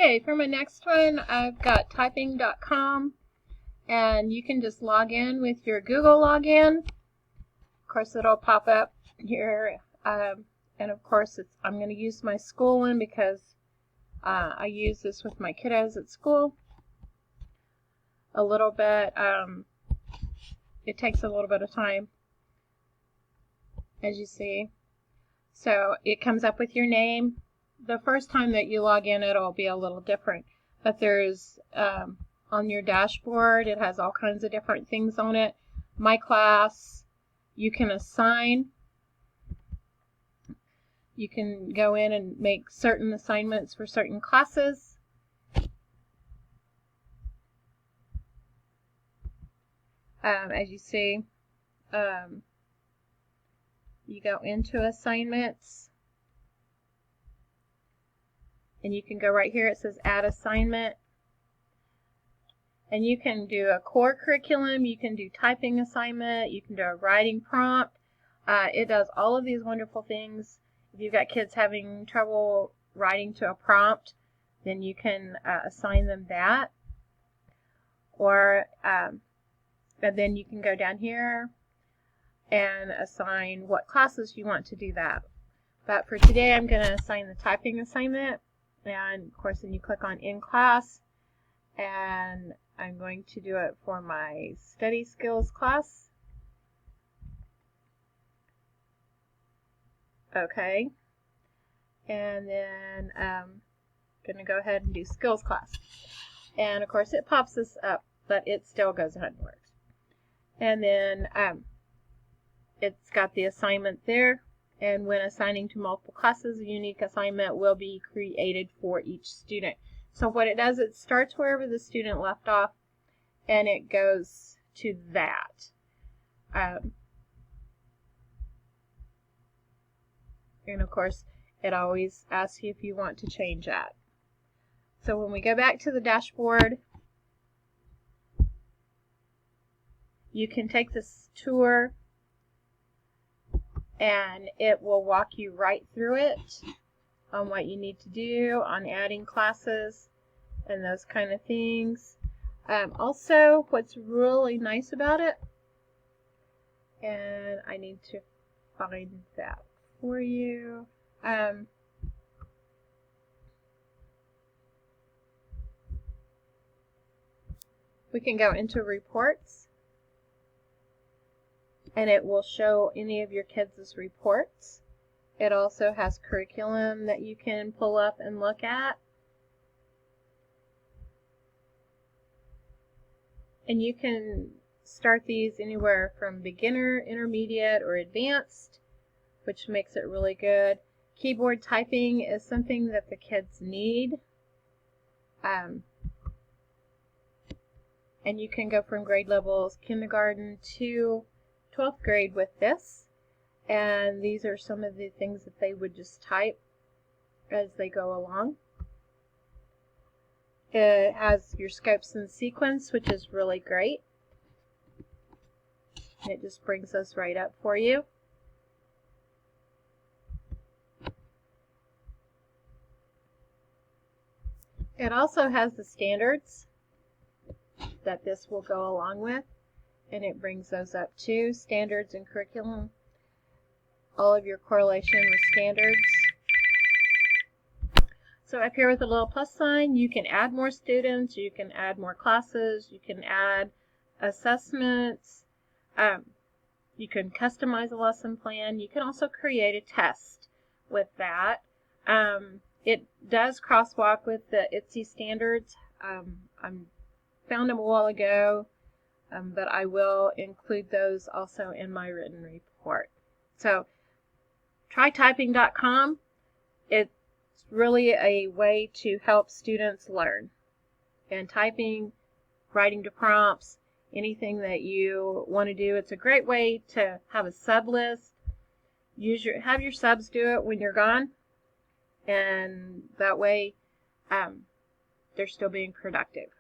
Okay, for my next one, I've got typing.com, and you can just log in with your Google login. Of course, it'll pop up here, and of course, I'm going to use my school one because I use this with my kiddos at school a little bit. It takes a little bit of time, as you see. So it comes up with your name. The first time that you log in, it'll be a little different. But there's, on your dashboard, it has all kinds of different things on it. My class, you can assign. You can go in and make certain assignments for certain classes. As you see, you go into assignments, and you can go right here. It says add assignment, and you can do a core curriculum, you can do typing assignment, you can do a writing prompt. It does all of these wonderful things. If you've got kids having trouble writing to a prompt, then you can assign them that. Or and then you can go down here and assign what classes you want to do that. But for today, I'm going to assign the typing assignment. And of course, then you click on in class, and I'm going to do it for my study skills class. Okay. And then I'm going to go ahead and do skills class. And of course, it pops this up, but it still goes ahead and works. And then it's got the assignment there. And when assigning to multiple classes, a unique assignment will be created for each student. So what it does, it starts wherever the student left off, and it goes to that. And of course, it always asks you if you want to change that. So when we go back to the dashboard, you can take this tour, and it will walk you right through it on what you need to do, on adding classes and those kind of things. Also, what's really nice about it, and I need to find that for you. We can go into reports, and it will show any of your kids' reports. It also has curriculum that you can pull up and look at. And you can start these anywhere from beginner, intermediate, or advanced, which makes it really good. Keyboard typing is something that the kids need. And you can go from grade levels kindergarten to 12th grade with this. And these are some of the things that they would just type as they go along. It has your scopes and sequence, which is really great. It just brings those right up for you. It also has the standards that this will go along with, and it brings those up too. Standards and curriculum. All of your correlation with standards. So up here with the little plus sign, you can add more students, you can add more classes, you can add assessments, you can customize a lesson plan, you can also create a test with that. It does crosswalk with the ITSE standards. I found them a while ago, but I will include those also in my written report. So try typing.com. It's really a way to help students learn. And typing, writing to prompts, anything that you want to do, it's a great way to have a sub list. Have your subs do it when you're gone, and that way they're still being productive.